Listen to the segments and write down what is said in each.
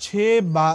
6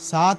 7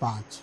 5।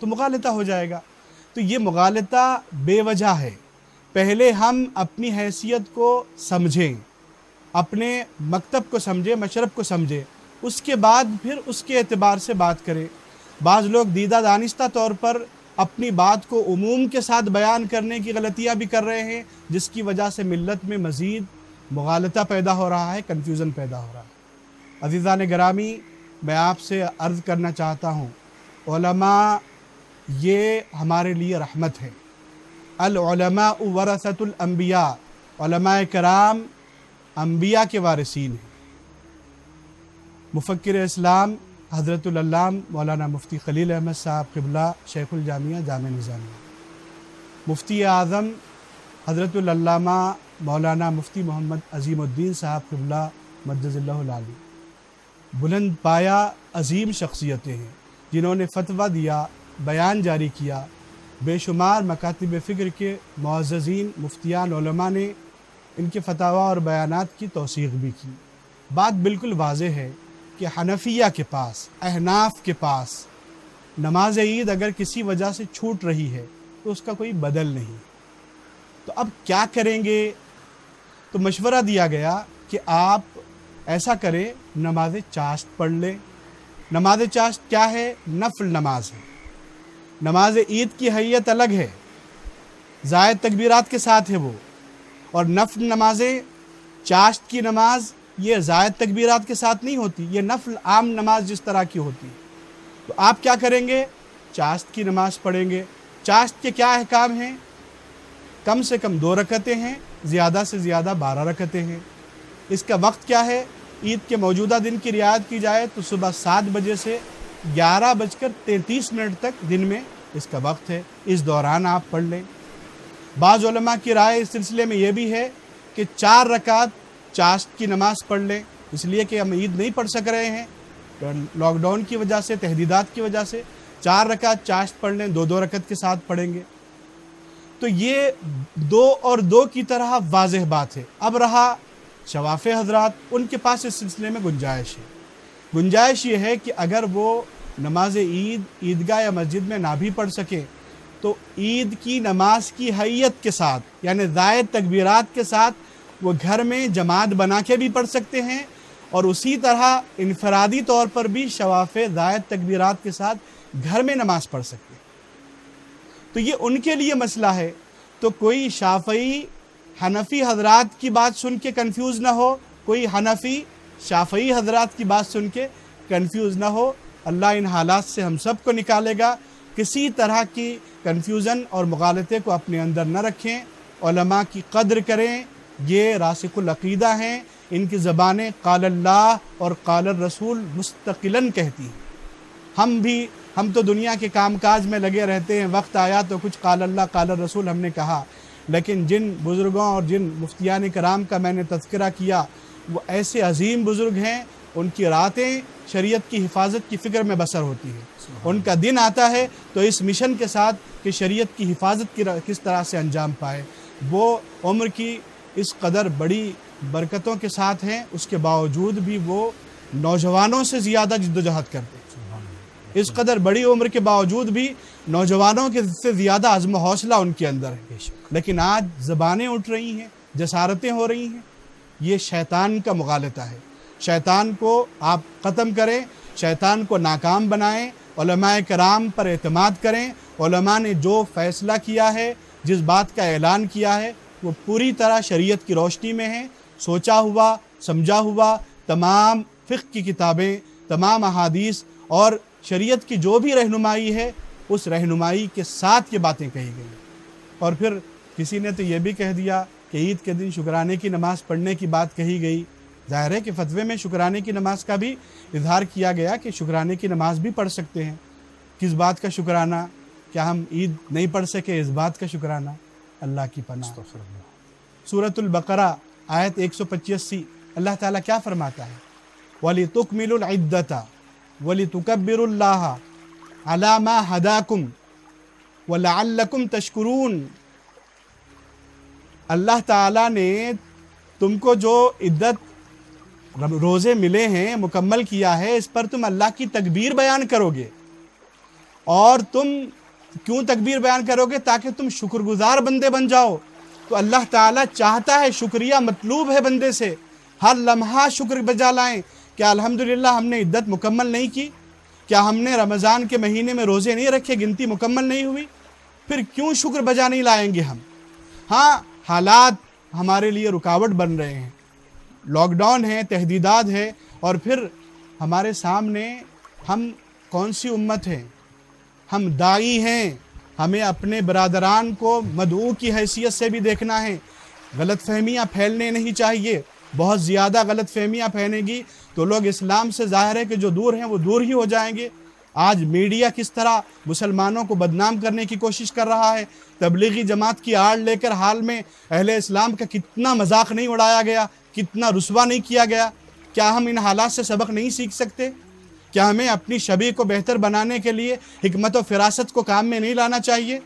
تو مغالطہ ہو جائے گا۔ تو یہ مغالطہ بے وجہ ہے۔ پہلے ہم اپنی حیثیت کو سمجھیں، اپنے مکتب کو سمجھیں، مشرب کو سمجھیں، اس کے بعد پھر اس کے اعتبار سے بات کریں۔ بعض لوگ دیدہ دانستہ طور پر اپنی بات کو عموم کے ساتھ بیان کرنے کی غلطیاں بھی کر رہے ہیں، جس کی وجہ سے ملت میں مزید مغالطہ پیدا ہو رہا ہے، کنفیوژن پیدا ہو رہا ہے۔ عزیزان گرامی، میں آپ سے عرض کرنا چاہتا ہوں، علماء یہ ہمارے لیے رحمت ہے۔ العلماء ورثۃ الانبیاء، علماء کرام انبیاء کے وارثین ہیں۔ مفکر اسلام حضرت العلامہ مولانا مفتی خلیل احمد صاحب قبلہ شیخ الجامعہ جامع نظامیہ، مفتی اعظم حضرت العلامہ مولانا مفتی محمد عظیم الدین صاحب قبلہ مجدد اللہ العالی، بلند پایا عظیم شخصیتیں ہیں جنہوں نے فتویٰ دیا، بیان جاری کیا۔ بے شمار مکاتب فکر کے معززین مفتیان علماء نے ان کے فتاویٰ اور بیانات کی توثیق بھی کی۔ بات بالکل واضح ہے کہ حنفیہ کے پاس، احناف کے پاس نماز عید اگر کسی وجہ سے چھوٹ رہی ہے تو اس کا کوئی بدل نہیں۔ تو اب کیا کریں گے؟ تو مشورہ دیا گیا کہ آپ ایسا کریں، نماز چاشت پڑھ لیں۔ نماز چاشت کیا ہے؟ نفل نماز ہے۔ نماز عید کی حیت الگ ہے، زائد تکبیرات کے ساتھ ہے وہ، اور نفل نمازیں، چاشت کی نماز یہ زائد تکبیرات کے ساتھ نہیں ہوتی، یہ نفل عام نماز جس طرح کی ہوتی ہے۔ تو آپ کیا کریں گے؟ چاشت کی نماز پڑھیں گے۔ چاشت کے کیا احکام ہیں؟ کم سے کم 2 رکعتیں ہیں، زیادہ سے زیادہ 12 رکعتیں ہیں۔ اس کا وقت کیا ہے؟ عید کے موجودہ دن کی رعایت کی جائے تو صبح 7 بجے سے 11:33 تک دن میں اس کا وقت ہے، اس دوران آپ پڑھ لیں۔ بعض علماء کی رائے اس سلسلے میں یہ بھی ہے کہ 4 رکعت چاشت کی نماز پڑھ لیں، اس لیے کہ ہم عید نہیں پڑھ سک رہے ہیں لاک ڈاؤن کی وجہ سے، تحدیدات کی وجہ سے۔ 4 رکعت چاشت پڑھ لیں، 2 رکعت کے ساتھ پڑھیں گے۔ تو یہ 2 اور 2 کی طرح واضح بات ہے۔ اب رہا شواف حضرات، ان کے پاس اس سلسلے میں گنجائش ہے۔ گنجائش یہ ہے کہ اگر وہ نماز عید عیدگاہ یا مسجد میں نہ بھی پڑھ سکیں تو عید کی نماز کی حیت کے ساتھ، یعنی زائد تکبیرات کے ساتھ، وہ گھر میں جماعت بنا کے بھی پڑھ سکتے ہیں، اور اسی طرح انفرادی طور پر بھی شواف زائد تکبیرات کے ساتھ گھر میں نماز پڑھ سکتے ہیں۔ تو یہ ان کے لیے مسئلہ ہے۔ تو کوئی شافعی حنفی حضرات کی بات سن کے کنفیوز نہ ہو، کوئی حنفی شافعی حضرات کی بات سن کے کنفیوز نہ ہو۔ اللہ ان حالات سے ہم سب کو نکالے گا۔ کسی طرح کی کنفیوژن اور مغالطے کو اپنے اندر نہ رکھیں، علماء کی قدر کریں، یہ راسخ العقیدہ ہیں، ان کی زبانیں قال اللہ اور قال الرسول مستقلاً کہتی ہیں۔ ہم تو دنیا کے کام کاج میں لگے رہتے ہیں، وقت آیا تو کچھ قال اللہ قال الرسول ہم نے کہا، لیکن جن بزرگوں اور جن مفتیان کرام کا میں نے تذکرہ کیا وہ ایسے عظیم بزرگ ہیں، ان کی راتیں شریعت کی حفاظت کی فکر میں بسر ہوتی ہے۔ ان کا دن آتا ہے تو اس مشن کے ساتھ کہ شریعت کی حفاظت کس طرح سے انجام پائے۔ وہ عمر کی اس قدر بڑی برکتوں کے ساتھ ہیں، اس کے باوجود بھی وہ نوجوانوں سے زیادہ جد و جہد کرتے ہیں۔ اس قدر بڑی عمر کے باوجود بھی نوجوانوں کے سے زیادہ عزم و حوصلہ ان کے اندر ہے۔ لیکن آج زبانیں اٹھ رہی ہیں، جسارتیں ہو رہی ہیں، یہ شیطان کا مغالطہ ہے۔ شیطان کو آپ ختم کریں، شیطان کو ناکام بنائیں، علماء کرام پر اعتماد کریں۔ علماء نے جو فیصلہ کیا ہے، جس بات کا اعلان کیا ہے، وہ پوری طرح شریعت کی روشنی میں ہے، سوچا ہوا، سمجھا ہوا۔ تمام فقہ کی کتابیں، تمام احادیث اور شریعت کی جو بھی رہنمائی ہے، اس رہنمائی کے ساتھ یہ باتیں کہی گئی۔ اور پھر کسی نے تو یہ بھی کہہ دیا کہ عید کے دن شکرانے کی نماز پڑھنے کی بات کہی گئی۔ ظاہر ہے کہ فتوے میں شکرانے کی نماز کا بھی اظہار کیا گیا کہ شکرانے کی نماز بھی پڑھ سکتے ہیں۔ کس بات کا شکرانہ؟ کیا ہم عید نہیں پڑھ سکے، اس بات کا شکرانہ؟ اللہ کی پناہ۔ سورۃ البقرہ آیت 185 اللہ تعالیٰ کیا فرماتا ہے؟ وَلِتُكْمِلُوا الْعِدَّةَ وَلِتُكَبِّرُوا اللَّهَ عَلَى مَا هَدَاكُمْ وَلَعَلَّكُمْ تَشْكُرُونَ۔ اللہ تعالیٰ نے تم کو جو عدت روزے ملے ہیں، مکمل کیا ہے، اس پر تم اللہ کی تکبیر بیان کرو گے، اور تم کیوں تکبیر بیان کرو گے؟ تاکہ تم شکر گزار بندے بن جاؤ۔ تو اللہ تعالیٰ چاہتا ہے، شکریہ مطلوب ہے بندے سے، ہر لمحہ شکر بجا لائیں۔ کیا الحمدللہ ہم نے عدت مکمل نہیں کی؟ کیا ہم نے رمضان کے مہینے میں روزے نہیں رکھے، گنتی مکمل نہیں ہوئی؟ پھر کیوں شکر بجا نہیں لائیں گے ہم؟ ہاں، حالات ہمارے لیے رکاوٹ بن رہے ہیں، لاک ڈاؤن ہے، تہدیدات ہے، اور پھر ہمارے سامنے ہم کون سی امت ہیں؟ ہم داعی ہیں، ہمیں اپنے برادران کو مدعو کی حیثیت سے بھی دیکھنا ہے۔ غلط فہمیاں پھیلنے نہیں چاہیے، بہت زیادہ غلط فہمیاں پھیلیں گی تو لوگ اسلام سے ظاہر ہے کہ جو دور ہیں وہ دور ہی ہو جائیں گے۔ آج میڈیا کس طرح مسلمانوں کو بدنام کرنے کی کوشش کر رہا ہے، تبلیغی جماعت کی آڑ لے کر حال میں اہل اسلام کا کتنا مذاق نہیں اڑایا گیا، کتنا رسوا نہیں کیا گیا۔ کیا ہم ان حالات سے سبق نہیں سیکھ سکتے؟ کیا ہمیں اپنی شبیہ کو بہتر بنانے کے لیے حکمت و فراست کو کام میں نہیں لانا چاہیے؟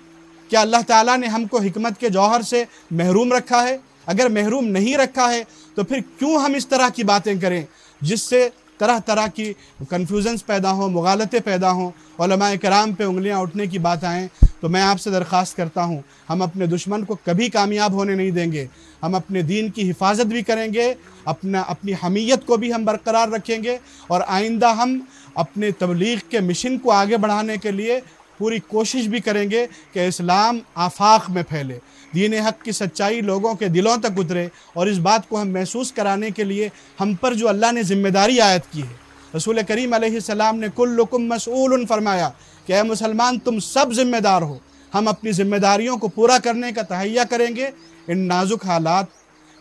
کیا اللہ تعالیٰ نے ہم کو حکمت کے جوہر سے محروم رکھا ہے؟ اگر محروم نہیں رکھا ہے تو پھر کیوں ہم اس طرح کی باتیں کریں جس سے طرح طرح کی کنفیوژنز پیدا ہوں، مغالطے پیدا ہوں، علماء کرام پہ انگلیاں اٹھنے کی بات آئیں؟ تو میں آپ سے درخواست کرتا ہوں، ہم اپنے دشمن کو کبھی کامیاب ہونے نہیں دیں گے۔ ہم اپنے دین کی حفاظت بھی کریں گے، اپنی حمیت کو بھی ہم برقرار رکھیں گے، اور آئندہ ہم اپنے تبلیغ کے مشن کو آگے بڑھانے کے لیے پوری کوشش بھی کریں گے کہ اسلام آفاق میں پھیلے، دین حق کی سچائی لوگوں کے دلوں تک اترے۔ اور اس بات کو ہم محسوس کرانے کے لیے ہم پر جو اللہ نے ذمہ داری عائد کی ہے، رسول کریم علیہ السلام نے کلکم مسئول فرمایا کہ اے مسلمان تم سب ذمہ دار ہو۔ ہم اپنی ذمہ داریوں کو پورا کرنے کا تہیہ کریں گے، ان نازک حالات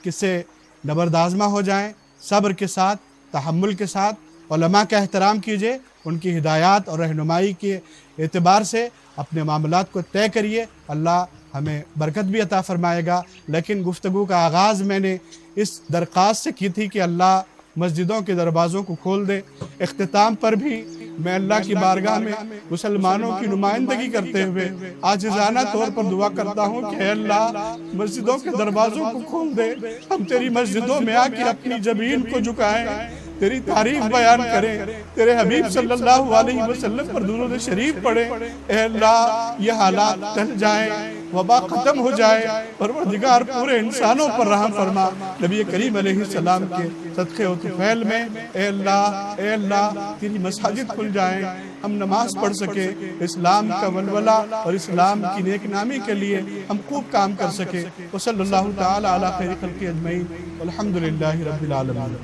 کس سے نبردآزمہ ہو جائیں، صبر کے ساتھ، تحمل کے ساتھ علماء کا احترام کیجئے، ان کی ہدایات اور رہنمائی کے اعتبار سے اپنے معاملات کو طے کریے، اللہ ہمیں برکت بھی عطا فرمائے گا۔ لیکن گفتگو کا آغاز میں نے اس درخواست سے کی تھی کہ اللہ مسجدوں کے دروازوں کو کھول دے۔ اختتام پر بھی میں اللہ کی بارگاہ میں مسلمانوں کی نمائندگی کرتے ہوئے عاجزانہ طور پر دعا کرتا ہوں کہ اے اللہ مسجدوں کے دروازوں کو کھول دے، ہم تیری مسجدوں میں آ کے اپنی جبین کو جھکائیں، تیری تعریف بیان کریں، تیرے حبیب صلی اللہ علیہ وسلم پر درود شریف پڑھیں۔ اے اللہ یہ حالات ٹل جائیں، وبا ختم ہو جائے، پروردگار پورے انسانوں پر رحم فرما۔ نبی کریم علیہ السلام کے صدقے و طفیل میں اے اللہ تیری مساجد کھل جائیں، ہم نماز پڑھ سکے، اسلام کا ولولہ اور اسلام کی نیک نامی کے لیے ہم خوب کام کر سکے۔ وصلی اللہ تعالی علی خیر خلق اجمعین، والحمدللہ رب العالمین۔